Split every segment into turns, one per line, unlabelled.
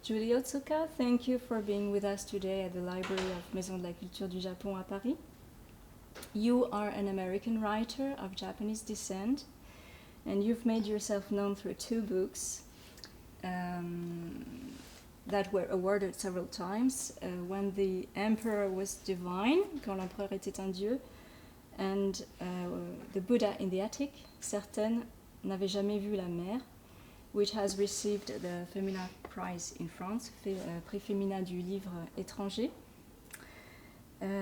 Julie Otsuka. Thank you for being with us today at the Library of Maison de la Culture du Japon à Paris. You are an American writer of Japanese descent, and you've made yourself known through two books that were awarded several times. When the Emperor was divine, quand l'empereur était un dieu, and the Buddha in the Attic, certaines n'avaient jamais vu la mer, which has received the Femina Prize in France, Prix Femina du Livre Étranger.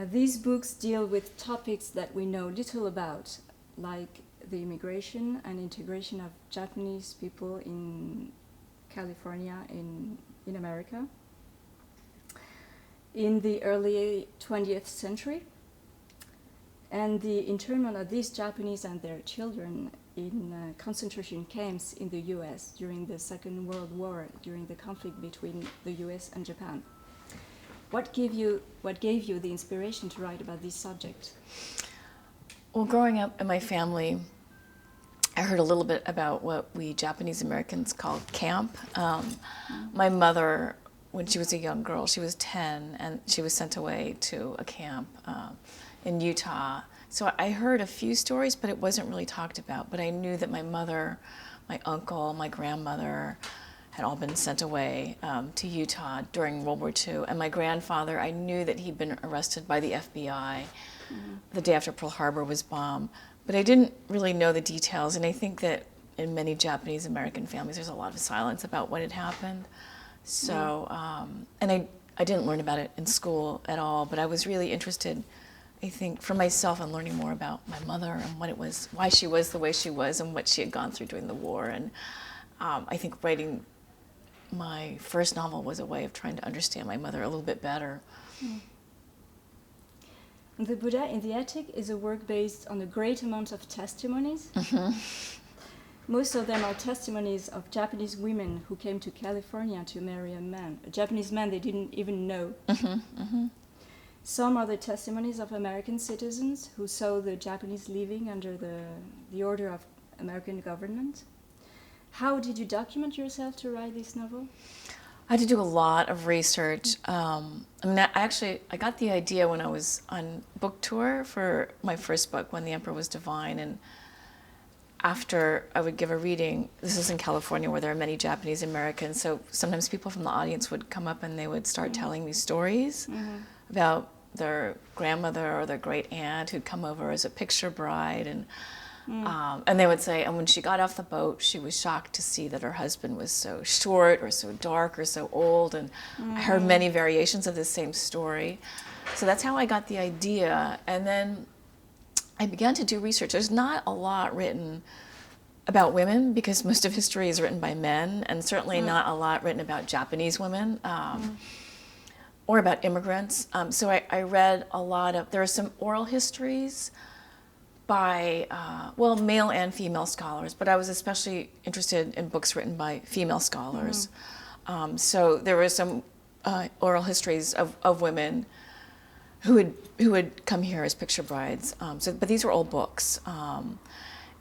These books deal with topics that we know little about, like the immigration and integration of Japanese people in California, in America, in the early 20th century, and the internment of these Japanese and their children in concentration camps in the US during the Second World War, during the conflict between the US and Japan. What gave you the inspiration to write about this subject?
Well, growing up in my family, I heard a little bit about what we Japanese Americans call camp. My mother, when she was a young girl, she was 10, and she was sent away to a camp in Utah. So I heard a few stories, but it wasn't really talked about. But I knew that my mother, my uncle, my grandmother had all been sent away to Utah during World War II. And my grandfather, I knew that he'd been arrested by the FBI the day after Pearl Harbor was bombed. But I didn't really know the details. And I think that in many Japanese American families, there's a lot of silence about what had happened. So, and I didn't learn about it in school at all, but I was really interested, I think, for myself in learning more about my mother and what it was, why she was the way she was and what she had gone through during the war. And I think writing my first novel was a way of trying to understand my mother a little bit better.
The Buddha in the Attic is a work based on a great amount of testimonies. Most of them are testimonies of Japanese women who came to California to marry a Japanese man they didn't even know. Some are the testimonies of American citizens who saw the Japanese living under the order of American government. How did you document yourself to write this novel?
I had to do a lot of research. I got the idea when I was on book tour for my first book, When the Emperor Was Divine, and after I would give a reading, this is in California where there are many Japanese Americans, so sometimes people from the audience would come up and they would start telling me stories about their grandmother or their great aunt who'd come over as a picture bride, and they would say, and when she got off the boat, she was shocked to see that her husband was so short or so dark or so old, and I heard many variations of the same story. So that's how I got the idea, and then I began to do research. There's not a lot written about women because most of history is written by men, and certainly not a lot written about Japanese women or about immigrants. So I read a lot of, there are some oral histories by, male and female scholars, but I was especially interested in books written by female scholars. So there were some oral histories of women who would come here as picture brides. But these were old books.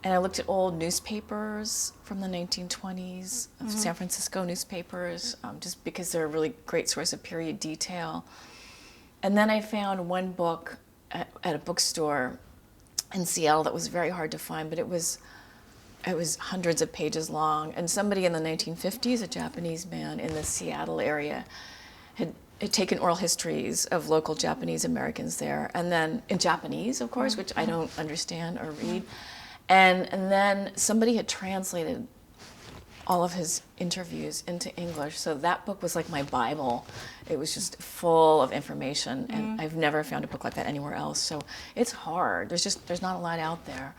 And I looked at old newspapers from the 1920s, San Francisco newspapers, just because they're a really great source of period detail. And then I found one book at a bookstore in Seattle that was very hard to find, but it was hundreds of pages long. And somebody in the 1950s, a Japanese man in the Seattle area, had taken oral histories of local Japanese Americans there, and then in Japanese, of course, which I don't understand or read. And then somebody had translated all of his interviews into English. So that book was like my Bible. It was just full of information, and I've never found a book like that anywhere else. So it's hard. There's not a lot out there.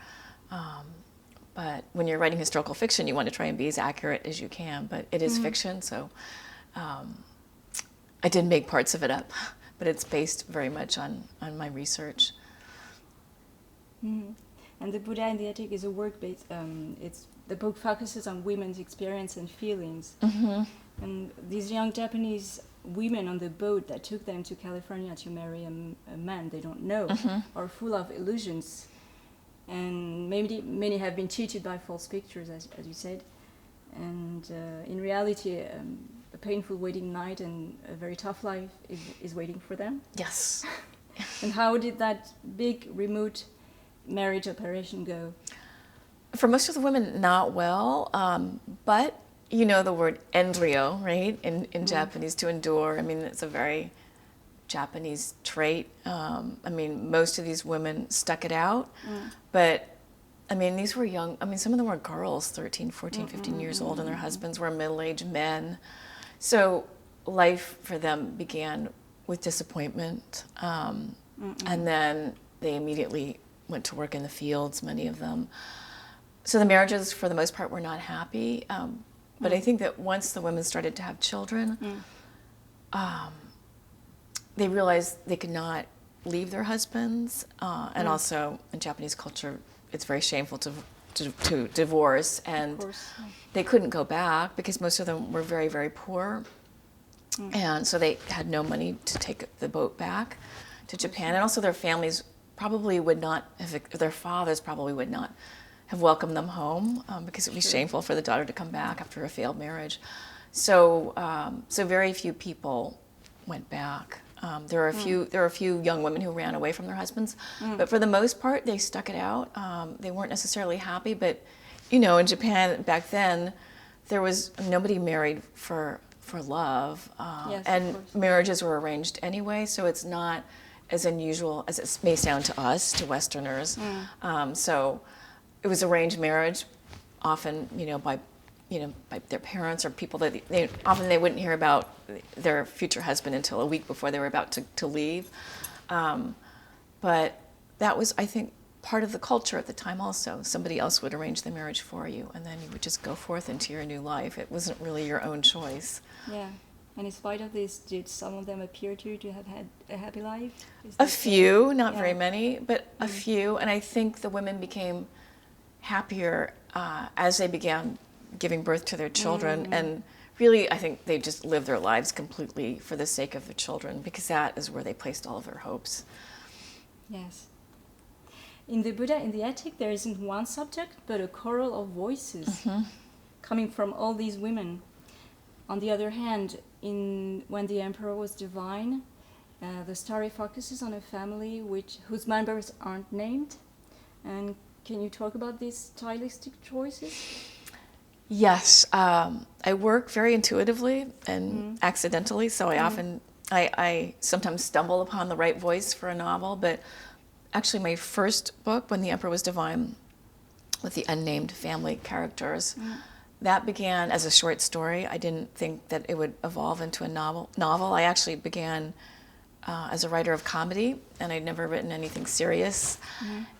But when you're writing historical fiction, you want to try and be as accurate as you can, but it is fiction, so I did make parts of it up, but it's based very much on my research.
And the Buddha in the Attic is a work based, the book focuses on women's experience and feelings. And these young Japanese women on the boat that took them to California to marry a man they don't know are full of illusions. And many have been cheated by false pictures, as you said. And in reality, a painful waiting night and a very tough life is waiting for them.
Yes.
And how did that big remote marriage operation go?
For most of the women, not well, but you know the word endryo, right? In Japanese, to endure. I mean, it's a very Japanese trait. I mean, most of these women stuck it out, but I mean, these were young. I mean, some of them were girls, 13, 14, 15 years old, and their husbands were middle-aged men. So life for them began with disappointment, and then they immediately went to work in the fields, many of them. So the marriages, for the most part, were not happy. But I think that once the women started to have children, they realized they could not leave their husbands. And also, in Japanese culture, it's very shameful to divorce. And they couldn't go back because most of them were very, very poor. And so they had no money to take the boat back to Japan. And also their families probably would not have, their fathers probably would not have welcomed them home because it would be shameful for the daughter to come back after a failed marriage. So, so very few people went back. There are a few young women who ran away from their husbands, but for the most part, they stuck it out. They weren't necessarily happy, but you know, in Japan back then, there was nobody married for love, and marriages were arranged anyway. So it's not as unusual as it may sound to us, to Westerners. So it was arranged marriage, often, by their parents or people that they wouldn't hear about their future husband until a week before they were about to leave. But that was, I think, part of the culture at the time also. Somebody else would arrange the marriage for you, and then you would just go forth into your new life. It wasn't really your own choice. Yeah.
And in spite of this, did some of them appear to have had a happy life?
A few, not very many, but a few. And I think the women became happier as they began giving birth to their children. And really, I think they just lived their lives completely for the sake of their children, because that is where they placed all of their hopes.
Yes. In the Buddha, in the Ethic, there isn't one subject, but a choral of voices coming from all these women. On the other hand, when the emperor was divine, the story focuses on a family whose members aren't named. And can you talk about these stylistic choices?
Yes, I work very intuitively and accidentally, so I sometimes stumble upon the right voice for a novel. But actually, my first book, When the Emperor Was Divine, with the unnamed family characters, that began as a short story. I didn't think that it would evolve into a novel. I actually began as a writer of comedy, and I'd never written anything serious.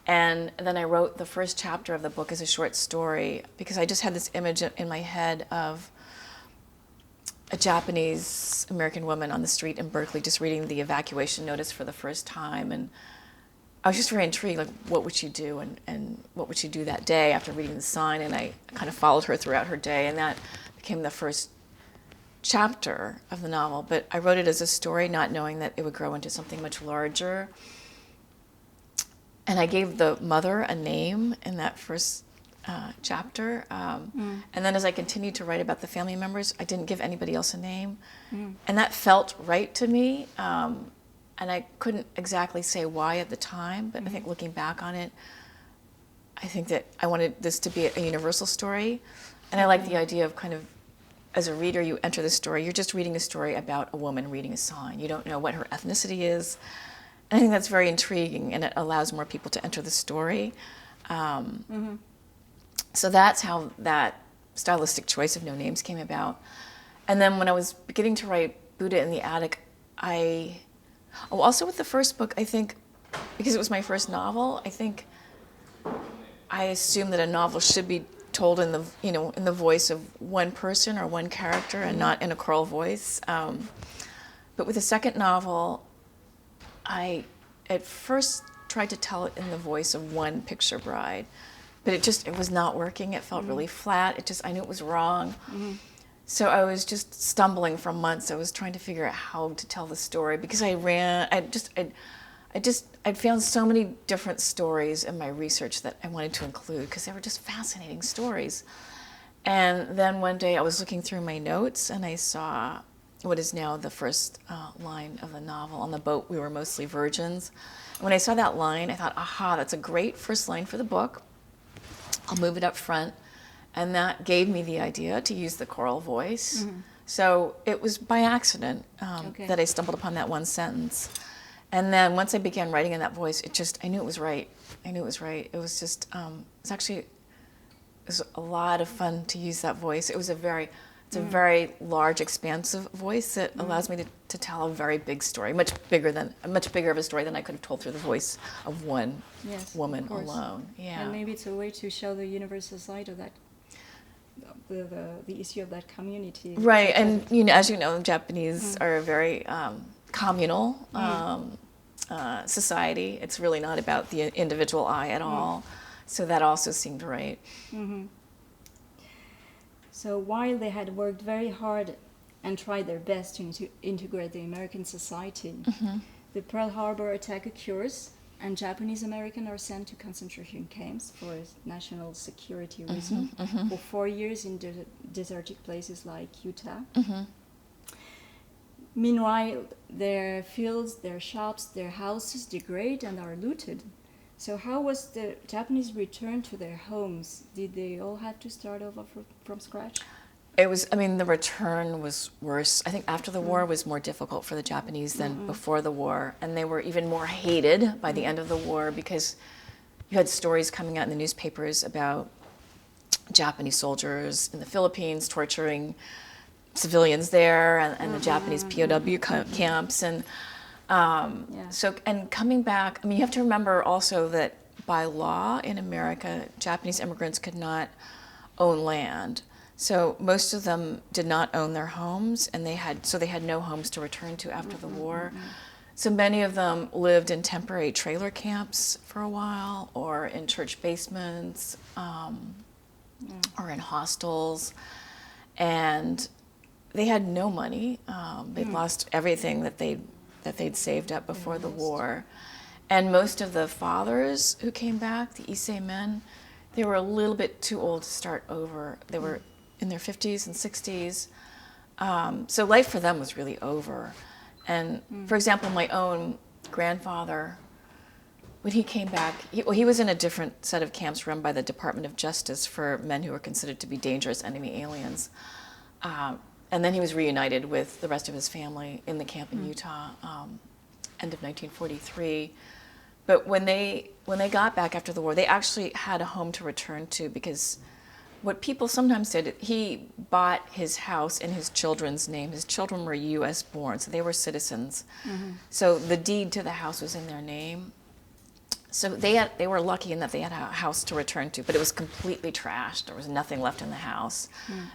And then I wrote the first chapter of the book as a short story because I just had this image in my head of a Japanese American woman on the street in Berkeley just reading the evacuation notice for the first time. And I was just very intrigued, like, what would she do and what would she do that day after reading the sign? And I kind of followed her throughout her day, and that became the first chapter of the novel. But I wrote it as a story, not knowing that it would grow into something much larger. And I gave the mother a name in that first chapter. And then as I continued to write about the family members, I didn't give anybody else a name. And that felt right to me. And I couldn't exactly say why at the time, but I think looking back on it, I think that I wanted this to be a universal story. And I like the idea of kind of, as a reader, you enter the story, you're just reading a story about a woman reading a sign. You don't know what her ethnicity is. And I think that's very intriguing, and it allows more people to enter the story. So that's how that stylistic choice of no names came about. And then when I was beginning to write Buddha in the Attic, also with the first book, I think, because it was my first novel, I think I assumed that a novel should be told in the voice of one person or one character and not in a choral voice. But with the second novel, I at first tried to tell it in the voice of one picture bride, but it was not working. It felt really flat. I knew it was wrong. So I was just stumbling for months. I was trying to figure out how to tell the story because I'd found so many different stories in my research that I wanted to include because they were just fascinating stories. And then one day I was looking through my notes and I saw what is now the first line of the novel. On the boat, we were mostly virgins. And when I saw that line, I thought, aha, that's a great first line for the book. I'll move it up front. And that gave me the idea to use the choral voice. Mm-hmm. So it was by accident that I stumbled upon that one sentence. And then once I began writing in that voice, I knew it was right. It was a lot of fun to use that voice. It's a very large, expansive voice that allows me to tell a very big story, much bigger of a story than I could have told through the voice of one woman alone. Yeah.
And maybe it's a way to show the universal side of that, the issue of that community.
Right, and as you know, Japanese are a very communal society. It's really not about the individual I at all. So that also seemed right. Mm-hmm.
So while they had worked very hard and tried their best to integrate the American society, the Pearl Harbor attack occurs, and Japanese Americans are sent to concentration camps for national security reasons for 4 years in deserted places like Utah. Mm-hmm. Meanwhile, their fields, their shops, their houses degrade and are looted. So how was the Japanese return to their homes? Did they all have to start over from scratch?
The return was worse. I think after the war was more difficult for the Japanese than before the war. And they were even more hated by the end of the war because you had stories coming out in the newspapers about Japanese soldiers in the Philippines torturing civilians there and the Japanese POW camps. And and coming back, you have to remember also that by law in America, Japanese immigrants could not own land. So most of them did not own their homes, and they had no homes to return to after the war. So many of them lived in temporary trailer camps for a while, or in church basements, or in hostels, and they had no money. They'd lost everything that they'd saved up before the war. And most of the fathers who came back, the Issei men, they were a little bit too old to start over. They were in their 50s and 60s. So life for them was really over. And for example, my own grandfather, when he came back, he was in a different set of camps run by the Department of Justice for men who were considered to be dangerous enemy aliens. And then he was reunited with the rest of his family in the camp in Utah, end of 1943. But when they got back after the war, they actually had a home to return to, because what people sometimes said, he bought his house in his children's name. His children were U.S. born, so they were citizens. So the deed to the house was in their name. So they were lucky in that they had a house to return to, but it was completely trashed. There was nothing left in the house.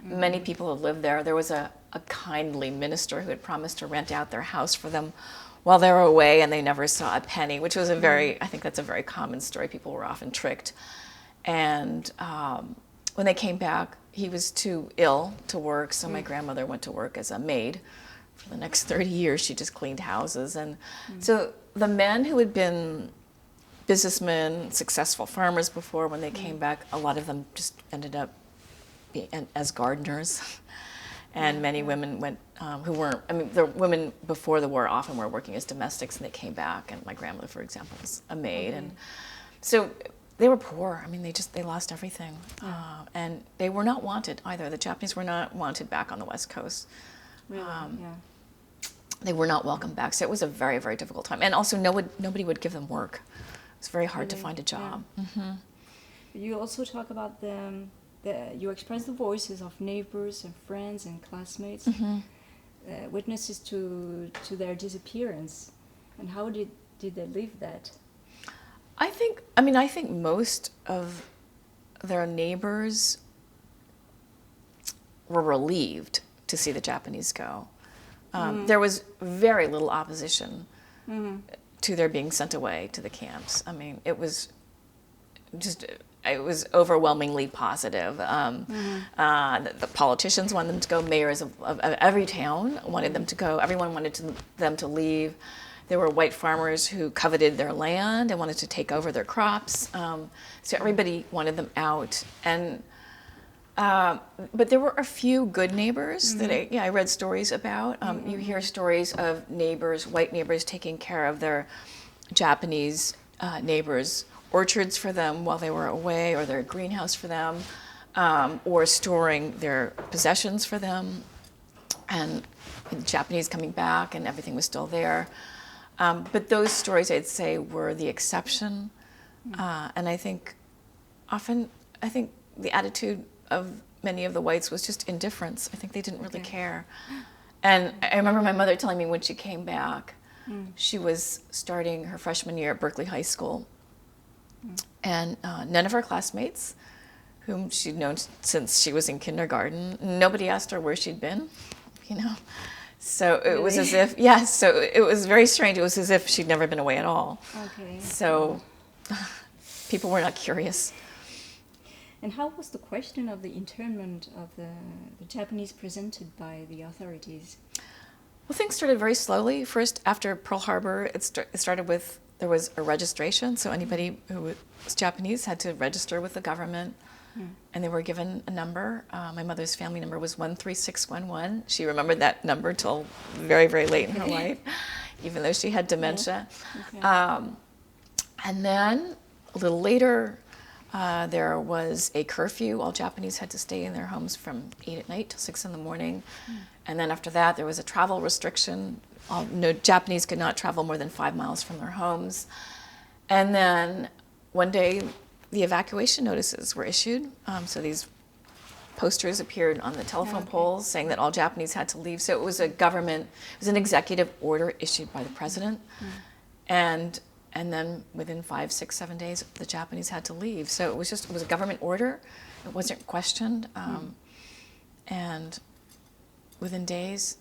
Many people had lived there. There was a kindly minister who had promised to rent out their house for them while they were away, and they never saw a penny, which was I think that's a very common story. People were often tricked. And when they came back, he was too ill to work, so my grandmother went to work as a maid. For the next 30 years, she just cleaned houses. And so the men who had been businessmen, successful farmers before, when they came back, a lot of them just ended up being as gardeners. And many women went, who weren't, the women before the war often were working as domestics, and they came back. And my grandmother, for example, was a maid. And so they were poor. They lost everything. And they were not wanted either. The Japanese were not wanted back on the West Coast.
Really?
They were not welcome back. So it was a very, very difficult time. And also nobody would give them work. It's very hard to find a job. Yeah.
You also talk about you express the voices of neighbors and friends and classmates, witnesses to their disappearance. And how did they live that?
I think most of their neighbors were relieved to see the Japanese go. There was very little opposition to their being sent away to the camps. It was overwhelmingly positive. The politicians wanted them to go. Mayors of every town wanted them to go. Everyone wanted them to leave. There were white farmers who coveted their land and wanted to take over their crops. So everybody wanted them out. And But there were a few good neighbors that I read stories about. You hear stories of neighbors, white neighbors, taking care of their Japanese neighbors' orchards for them while they were away, or their greenhouse for them, or storing their possessions for them, and the Japanese coming back and everything was still there. But those stories, I'd say, were the exception. And I think the attitude of many of the whites was just indifference. I think they didn't really care. And I remember my mother telling me when she came back, she was starting her freshman year at Berkeley High School. And none of her classmates, whom she'd known since she was in kindergarten, nobody asked her where she'd been, you know. So it was as if, so it was very strange. It was as if she'd never been away at all.
Okay.
So people were not curious.
And how was the question of the internment of the Japanese presented by the authorities?
Well, things started very slowly. First, after Pearl Harbor, it started with, there was a registration. So anybody who was Japanese had to register with the government. And they were given a number. My mother's family number was 13611. She remembered that number till very, very late in her life, even though she had dementia. And then a little later, there was a curfew. All Japanese had to stay in their homes from 8 at night till 6 in the morning. And then after that, there was a travel restriction. No Japanese could not travel more than 5 miles from their homes. And then one day, the evacuation notices were issued. So these posters appeared on the telephone poles saying that all Japanese had to leave. So it was an executive order issued by the president. And then within 5, 6, 7 days, the Japanese had to leave. So it was a government order. It wasn't questioned. And within days,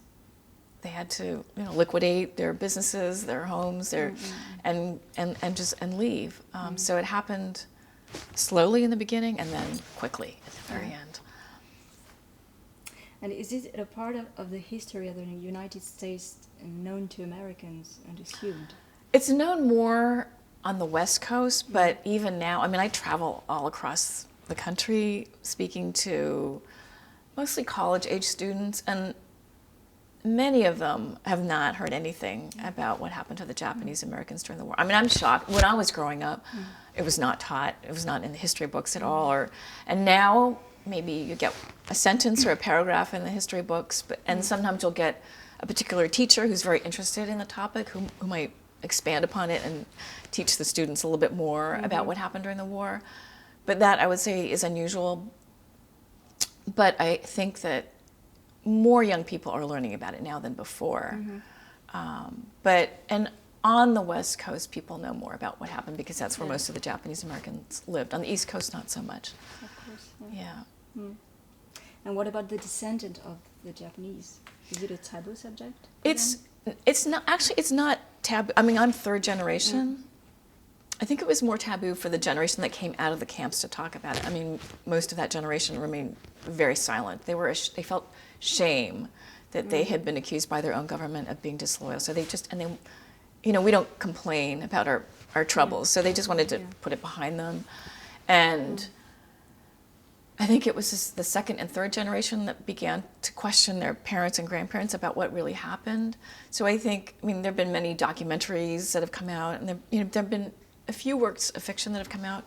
they had to, liquidate their businesses, their homes, and leave. So it happened slowly in the beginning and then quickly at the very end.
And is it a part of the history of the United States known to Americans and assumed?
It's known more on the West Coast, but even now, I travel all across the country speaking to mostly college-age students, and many of them have not heard anything about what happened to the Japanese Americans during the war. I'm shocked. When I was growing up, it was not taught. It was not in the history books at all. And now maybe you get a sentence or a paragraph in the history books, and sometimes you'll get a particular teacher who's very interested in the topic who might expand upon it and teach the students a little bit more about what happened during the war. But that, I would say, is unusual. But I think that more young people are learning about it now than before. And on the West Coast, people know more about what happened because that's where most of the Japanese Americans lived. On the East Coast, not so much.
Of course. And what about the descendant of the Japanese? Is it a taboo subject?
It's not taboo. I'm third generation. I think it was more taboo for the generation that came out of the camps to talk about it. Most of that generation remained very silent. They felt shame that they had been accused by their own government of being disloyal. So we don't complain about our troubles. So they just wanted to put it behind them. And I think it was just the second and third generation that began to question their parents and grandparents about what really happened. So I think, there have been many documentaries that have come out, and there have been a few works of fiction that have come out.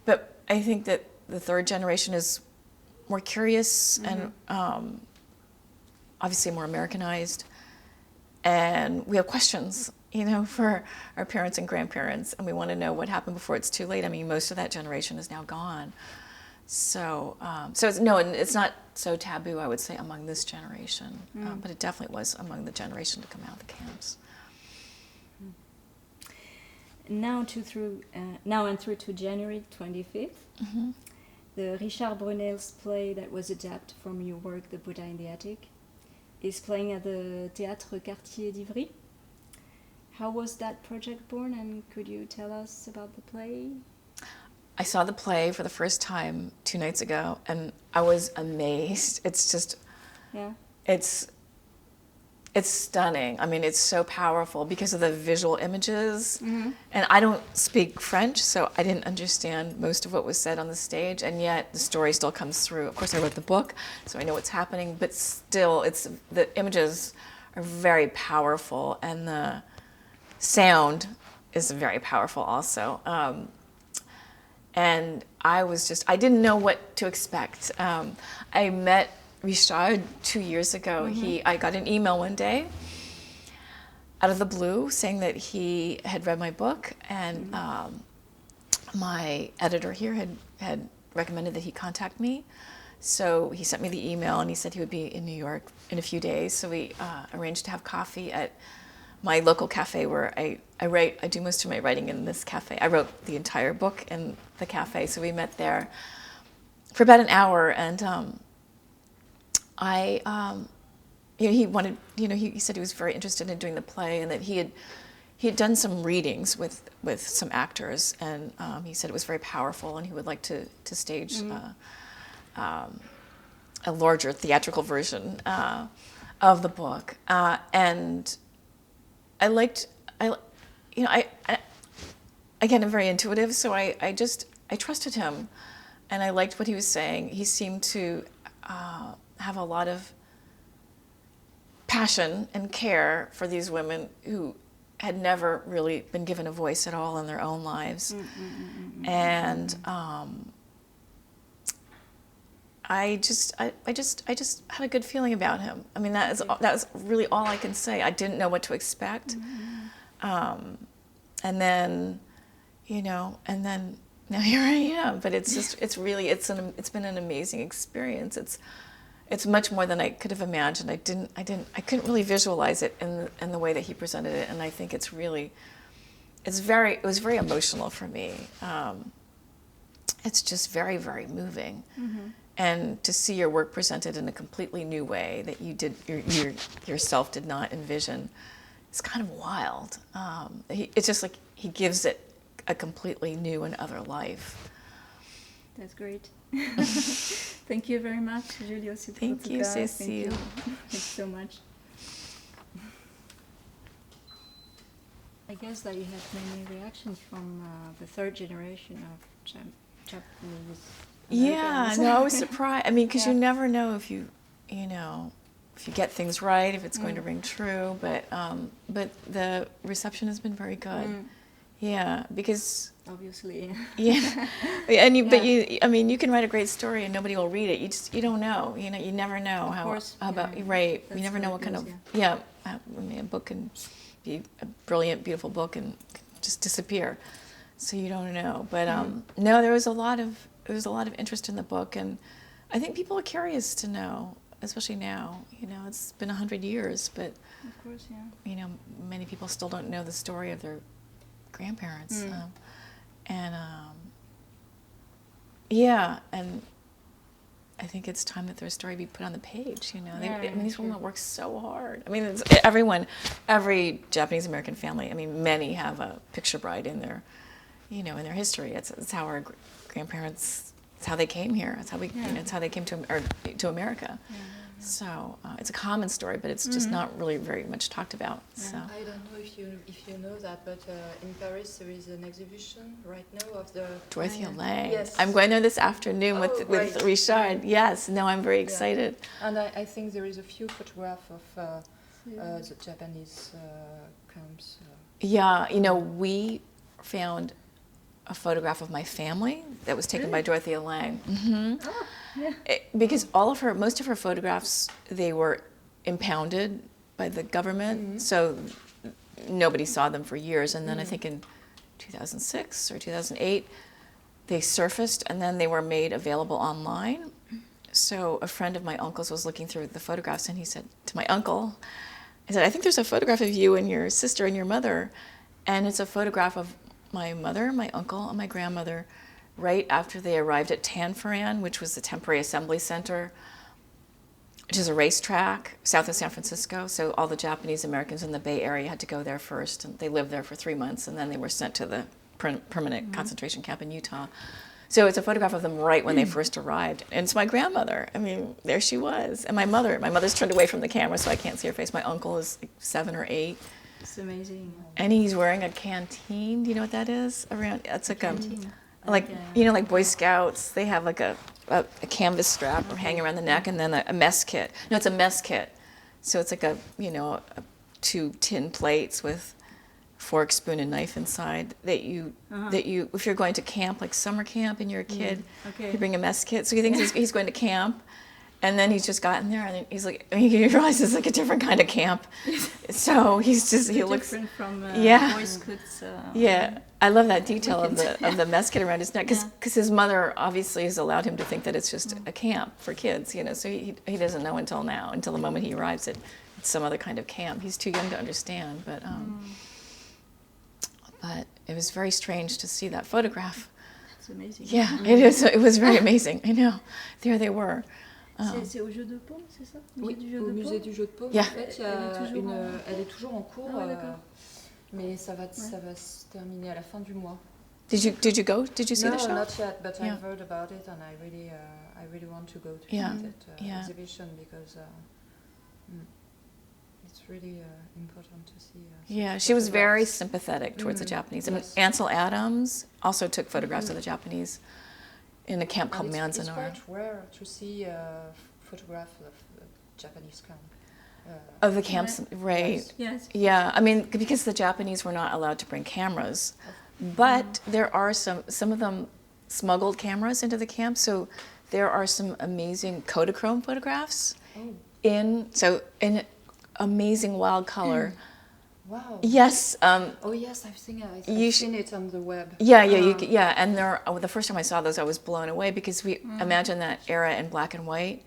But I think that the third generation is more curious and obviously more Americanized. And we have questions, for our parents and grandparents, and we want to know what happened before it's too late. Most of that generation is now gone. So it's not so taboo, I would say, among this generation, but it definitely was among the generation to come out of the camps.
Now and through to January 25th, the Richard Brunel's play that was adapted from your work, The Buddha in the Attic, is playing at the Théâtre Quartier d'Ivry. How was that project born, and could you tell us about the play?
I saw the play for the first time 2 nights ago, and I was amazed. It's just, It's stunning. I mean, it's so powerful because of the visual images. And I don't speak French, so I didn't understand most of what was said on the stage, and yet the story still comes through. Of course, I wrote the book, so I know what's happening, but still, the images are very powerful, and the sound is very powerful also. And I didn't know what to expect. I met Richard 2 years ago. I got an email one day out of the blue saying that he had read my book, and my editor here had recommended that he contact me. So he sent me the email, and he said he would be in New York in a few days. So we arranged to have coffee at my local cafe where I do most of my writing in this cafe. I wrote the entire book in the cafe, so we met there for about an hour, and he wanted, he said he was very interested in doing the play, and that he had done some readings with some actors, and he said it was very powerful, and he would like to stage a larger theatrical version of the book. And again, I'm very intuitive, so I trusted him, and I liked what he was saying. He seemed to have a lot of passion and care for these women who had never really been given a voice at all in their own lives. And I just had a good feeling about him. I mean, that was really all I can say. I didn't know what to expect. And then now here I am. But it's been an amazing experience. It's much more than I could have imagined. I couldn't really visualize it in the way that he presented it, and I think it was very emotional for me. It's just very, very moving. And to see your work presented in a completely new way that you yourself did not envision, it's kind of wild. It's just like he gives it a completely new and other life.
That's great. Thank you very much, Julie Otsuka.
Thank you, Cécile.
Thanks so much. I guess that you have many reactions from the third generation of Japanese.
Yeah, no, I was surprised. I mean, because you never know if you get things right, if it's going to ring true. But the reception has been very good. Yeah, because
obviously.
Yeah, and you can write a great story and nobody will read it. You don't know. You never know right. You never know what kind of a book can be a brilliant, beautiful book and just disappear. So you don't know. But no, there was a lot of interest in the book, and I think people are curious to know, especially now. It's been 100 years, but
of course,
many people still don't know the story of their grandparents. And I think it's time that their story be put on the page. These women work so hard. I mean, every Japanese American family. I mean, many have a picture bride in their, in their history. It's how our grandparents. It's how they came here. It's how it's how they came to America. So it's a common story, but it's just not really very much talked about. So
I don't know if you know that, but in Paris there is an exhibition right now of the
Dorothea Lange.
Yes.
I'm going there this afternoon with
right.
Richard. Yes, no, I'm very excited.
And I think there is a few photographs of the Japanese camps.
We found a photograph of my family that was taken by Dorothea Lange. Because most of her photographs, they were impounded by the government, so nobody saw them for years. And then I think in 2006 or 2008, they surfaced, and then they were made available online. So a friend of my uncle's was looking through the photographs, and he said to my uncle, I think there's a photograph of you and your sister and your mother, and it's a photograph of my mother, my uncle, and my grandmother right after they arrived at Tanforan, which was the temporary assembly center, which is a racetrack south of San Francisco. So all the Japanese Americans in the Bay Area had to go there first, and they lived there for 3 months, and then they were sent to the permanent concentration camp in Utah. So it's a photograph of them right when they first arrived. And it's my grandmother. I mean, there she was. And my mother. My mother's turned away from the camera, so I can't see her face. My uncle is like 7 or 8.
It's amazing.
And he's wearing a canteen. Do you know what that is? Around, it's like
Canteen.
like, you know, like Boy Scouts, they have like a canvas strap or hanging around the neck, and then a mess kit. No, it's a mess kit. So it's like two tin plates with fork, spoon, and knife inside that you, if you're going to camp, like summer camp, and you're a kid, you bring a mess kit. So he thinks he's going to camp, and then he's just gotten there, and he's like, he realizes it's like a different kind of camp. So he looks
different from Boy Scouts.
Yeah, I love that detail of the mess kit around his neck, because his mother obviously has allowed him to think that it's just a camp for kids, you know. So he doesn't know until the moment he arrives at some other kind of camp. He's too young to understand, but it was very strange to see that photograph.
It's amazing.
Yeah, it is. It was very amazing. I know. There they were.
C'est au jeu de paume, c'est ça?
Oui, au musée du jeu de paume.
Yeah.
En fait, elle est toujours en cours, mais ça va se terminer à la fin du mois.
Did you go? Did you see the show?
No, not yet, but I've heard about it, and I really want to go to see that exhibition, because it's really important to see.
Yeah, she was very sympathetic towards the Japanese. I mean, Ansel Adams also took photographs of the Japanese in a camp called Maison.
It's quite rare to see a photograph of the Japanese camp.
Of the camps, right?
Yes.
Yeah, I mean, because the Japanese were not allowed to bring cameras, but there are some of them smuggled cameras into the camp, so there are some amazing Kodachrome photographs in amazing wild color.
Wow.
Yes.
Oh yes, I've seen it on the web.
Yeah, and the first time I saw those, I was blown away, because we imagine that era in black and white,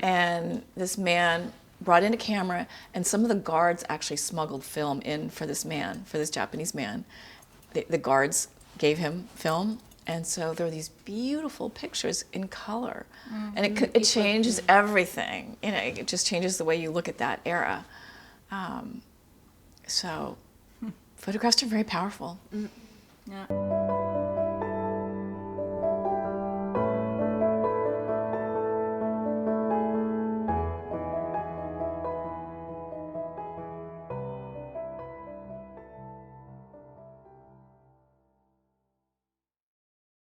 and this man brought in a camera, and some of the guards actually smuggled film in for this Japanese man. The guards gave him film, and so there are these beautiful pictures in color, and it changes everything. You know, it just changes the way you look at that era. So, photographs are very powerful.
Yeah.